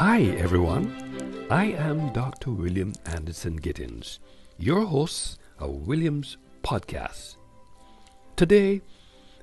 Hi everyone, I am Dr. William Anderson Gittins, your host of William's Podcast. Today,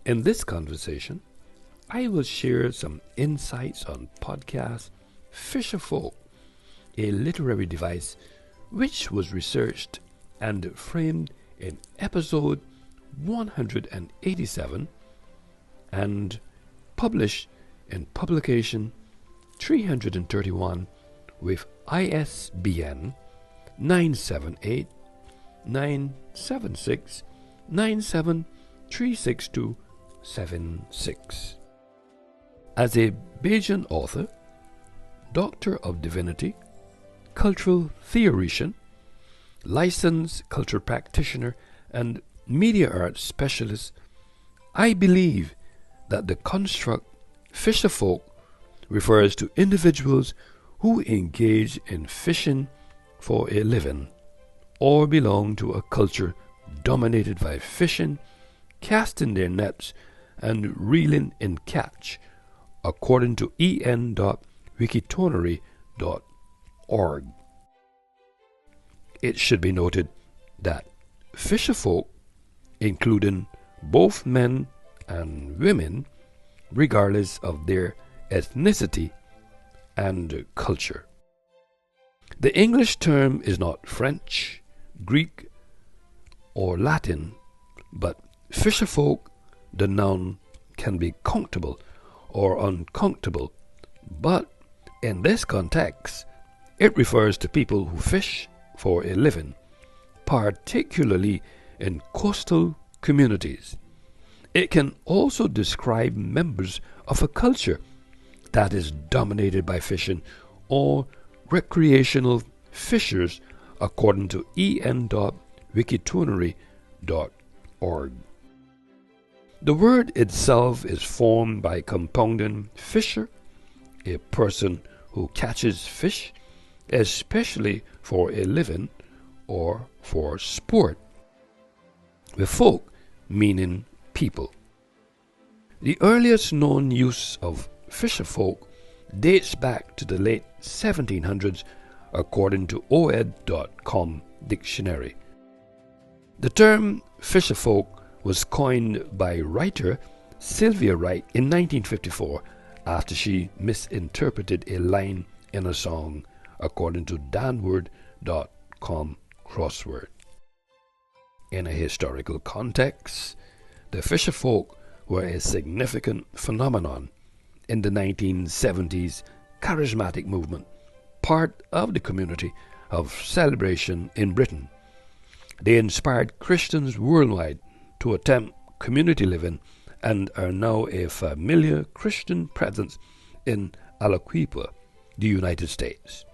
in this conversation, I will share some insights on podcast Fisherfolk, a literary device which was researched and framed in episode 187 and published in publication 331 with ISBN 978 976 9736276. As a Bayesian author, Doctor of Divinity, cultural theoretician, licensed cultural practitioner, and media arts specialist, I believe that the construct Fisherfolk refers to individuals who engage in fishing for a living or belong to a culture dominated by fishing, casting their nets, and reeling in catch, according to en.wikitonary.org. It should be noted that Fisherfolk, including both men and women, regardless of their ethnicity and culture. The English term is not French, Greek, or Latin, but Fisherfolk, the noun, can be countable or uncountable, but in this context, it refers to people who fish for a living, particularly in coastal communities. It can also describe members of a culture that is dominated by fishing or recreational fishers, according to en.wikitonary.org. The word itself is formed by compounding fisher, a person who catches fish, especially for a living or for sport, with folk meaning people. The earliest known use of Fisherfolk dates back to the late 1700s, according to OED.com dictionary. The term Fisherfolk was coined by writer Sylvia Wright in 1954 after she misinterpreted a line in a song, according to danword.com crossword. In a historical context, the Fisherfolk were a significant phenomenon in the 1970s charismatic movement, part of the community of celebration in Britain. They inspired Christians worldwide to attempt community living and are now a familiar Christian presence in Alaquippa, the United States.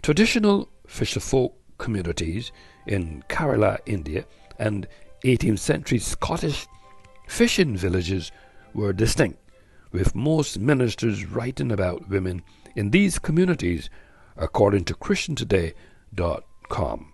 Traditional Fisherfolk communities in Kerala, India, and 18th century Scottish fishing villages were distinct, with most ministers writing about women in these communities, according to ChristianToday.com.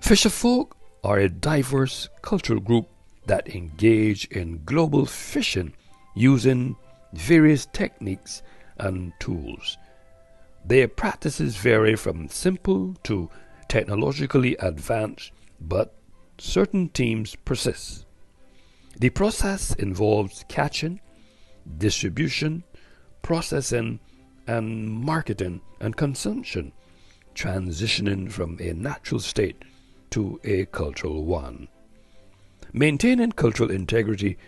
Fisherfolk are a diverse cultural group that engage in global fishing using various techniques and tools. Their practices vary from simple to technologically advanced, but certain themes persist. The process involves catching, distribution, processing, and marketing and consumption, transitioning from a natural state to a cultural one. Maintaining cultural integrity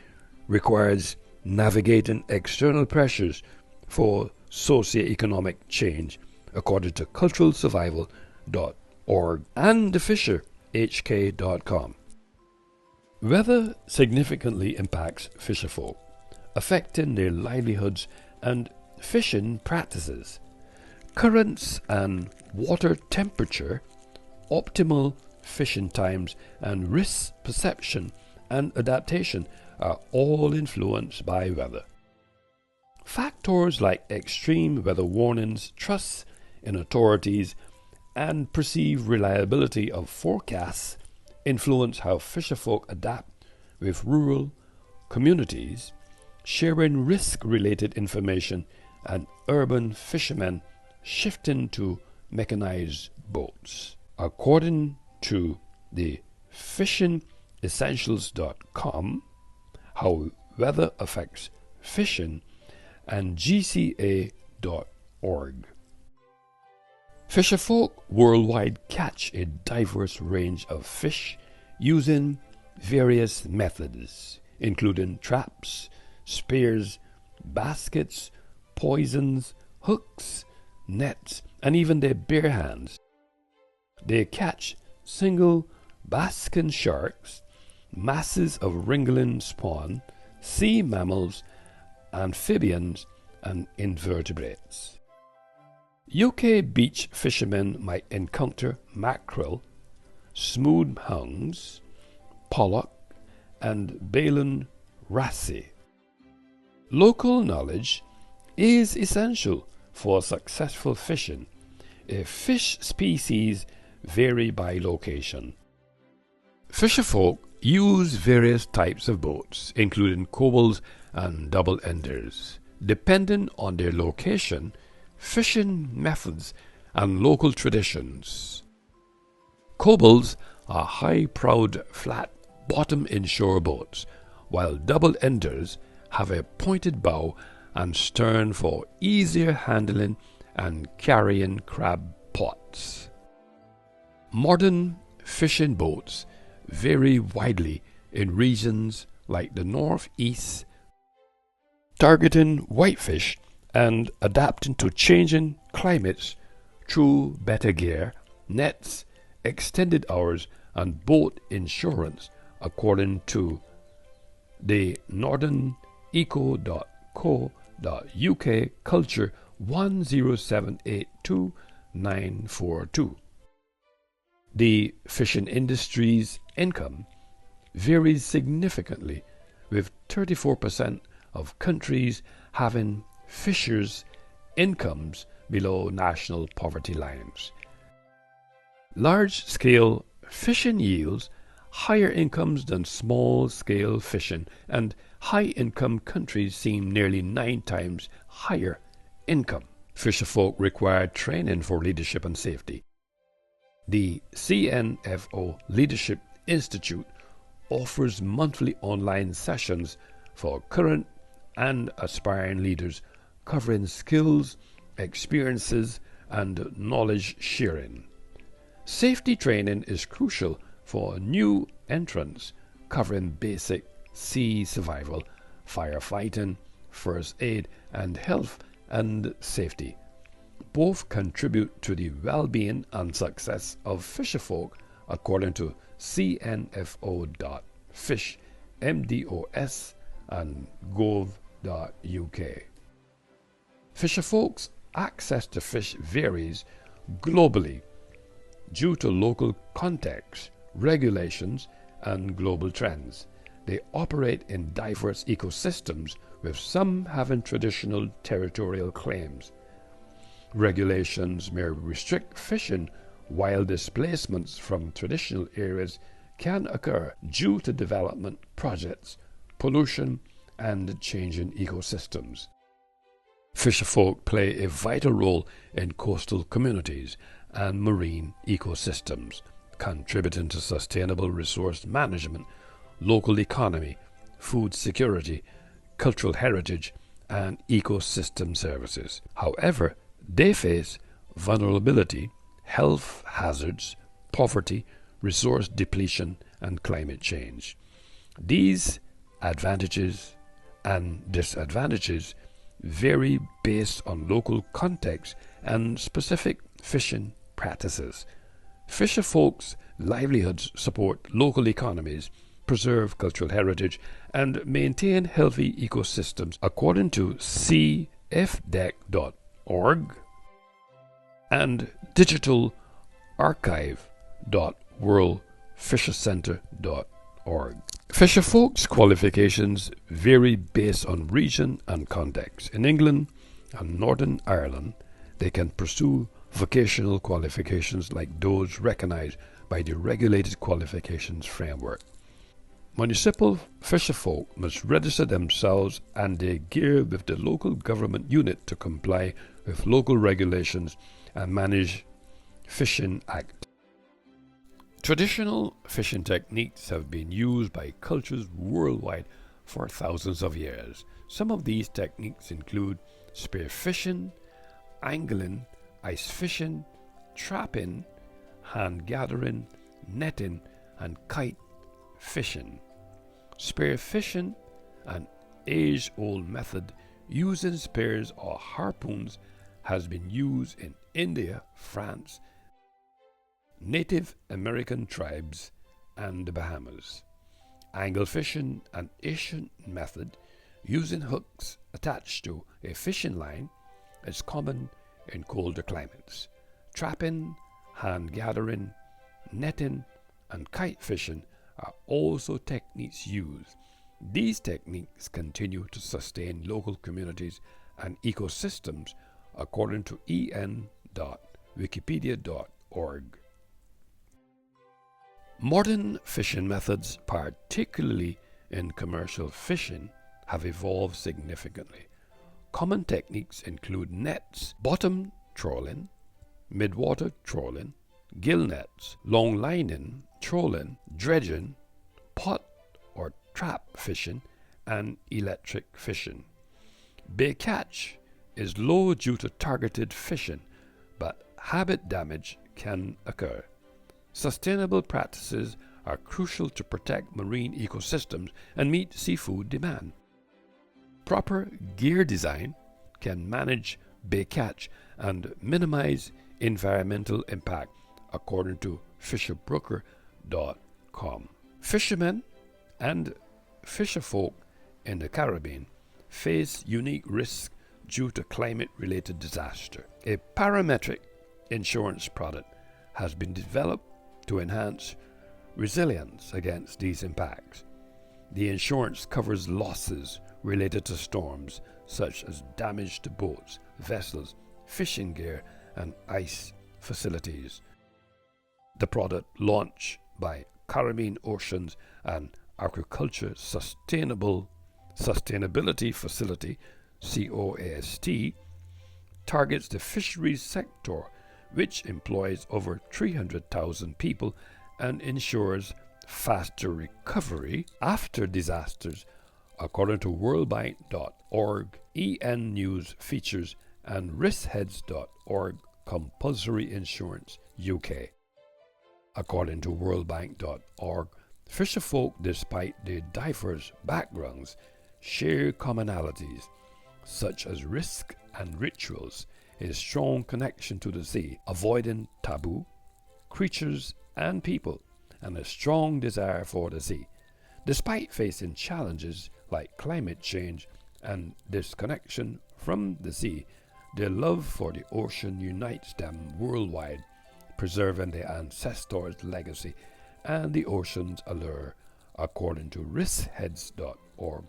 requires navigating external pressures for socioeconomic change, according to culturalsurvival.org and thefisherhk.com. Weather significantly impacts fisherfolk, affecting their livelihoods and fishing practices. Currents and water temperature, optimal fishing times, and risk perception and adaptation are all influenced by weather. Factors like extreme weather warnings, trust in authorities, and perceived reliability of forecasts influence how fisherfolk adapt with rural communities, sharing risk-related information and urban fishermen shifting to mechanized boats. According to the fishingessentials.com, how weather affects fishing, and gca.org. Fisherfolk worldwide catch a diverse range of fish using various methods, including traps, spears, baskets, poisons, hooks, nets, and even their bare hands. They catch single basking sharks, masses of ringling spawn, sea mammals, amphibians, and invertebrates. UK beach fishermen might encounter mackerel, smooth hounds, pollock, and Balin wrasse. Local knowledge is essential for successful fishing. Fish species vary by location. Fisherfolk use various types of boats, including cobles and double-enders. Depending on their location, fishing methods, and local traditions. Cobles are high-prowed, flat-bottom inshore boats, while double-enders have a pointed bow and stern for easier handling and carrying crab pots. Modern fishing boats vary widely in regions like the Northeast, targeting whitefish and adapting to changing climates through better gear, nets, extended hours, and boat insurance, according to the northerneco.co.uk Culture 10782-942. The fishing industry's income varies significantly, with 34% of countries having fishers' incomes below national poverty lines. Large-scale fishing yields higher incomes than small-scale fishing, and high-income countries seem nearly 9 times higher income. Fisherfolk require training for leadership and safety. The CNFO Leadership Institute offers monthly online sessions for current and aspiring leaders, covering skills, experiences, and knowledge sharing. Safety training is crucial for new entrants, covering basic sea survival, firefighting, first aid, and health and safety. Both contribute to the well-being and success of fisherfolk, according to cnfo.fish, MDOS, and gov.uk. Fisherfolk's access to fish varies globally due to local context, regulations, and global trends. They operate in diverse ecosystems, with some having traditional territorial claims. Regulations may restrict fishing, while displacements from traditional areas can occur due to development projects, pollution, and changing ecosystems. Fisherfolk play a vital role in coastal communities and marine ecosystems, contributing to sustainable resource management, local economy, food security, cultural heritage, and ecosystem services. However, they face vulnerability, health hazards, poverty, resource depletion, and climate change. These advantages and disadvantages vary based on local context and specific fishing practices. Fisherfolk's livelihoods support local economies, preserve cultural heritage, and maintain healthy ecosystems, according to cfdec.org and digitalarchive.worldfishercenter.org. Fisherfolk's qualifications vary based on region and context. In England and Northern Ireland, they can pursue vocational qualifications like those recognized by the Regulated Qualifications Framework. Municipal fisherfolk must register themselves and their gear with the local government unit to comply with local regulations and manage Fishing Act. Traditional fishing techniques have been used by cultures worldwide for thousands of years. Some of these techniques include spearfishing, angling, ice fishing, trapping, hand gathering, netting, and kite fishing. Spearfishing, an age-old method using spears or harpoons, has been used in India, France, Native American tribes, and the Bahamas. Angle-fishing, an ancient method using hooks attached to a fishing line, is common in colder climates. Trapping, hand gathering, netting, and kite fishing are also techniques used. These techniques continue to sustain local communities and ecosystems according to en.wikipedia.org. Modern fishing methods, particularly in commercial fishing, have evolved significantly. Common techniques include nets, bottom trawling, midwater trawling, gill nets, long lining, trolling, dredging, pot or trap fishing, and electric fishing. Bait catch is low due to targeted fishing, but habit damage can occur. Sustainable practices are crucial to protect marine ecosystems and meet seafood demand. Proper gear design can manage bait catch and minimize environmental impact, according to Fisherbroker.com. Fishermen and fisherfolk in the Caribbean face unique risks due to climate-related disaster. A parametric insurance product has been developed to enhance resilience against these impacts. The insurance covers losses related to storms, such as damage to boats, vessels, fishing gear, and ice facilities. The product, launched by Caribbean Oceans and Aquaculture Sustainability Facility, COAST, targets the fisheries sector, which employs over 300,000 people and ensures faster recovery after disasters, according to worldbank.org, EN News Features, and riskheads.org, Compulsory Insurance UK. According to worldbank.org, fisherfolk, despite their diverse backgrounds, share commonalities such as risk and rituals, a strong connection to the sea, avoiding taboo creatures and people, and a strong desire for the sea. Despite facing challenges like climate change and disconnection from the sea, their love for the ocean unites them worldwide, preserving their ancestors' legacy and the ocean's allure, according to riskheads.org,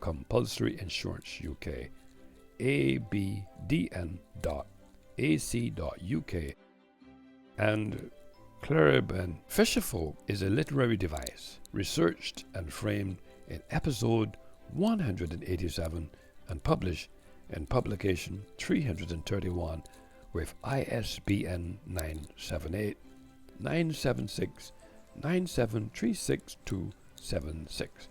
Compulsory Insurance UK, abdn.ac.uk, and Claribel. Fisherfolk is a literary device researched and framed in episode 187 and published in publication 331 with ISBN 978 976 9736276.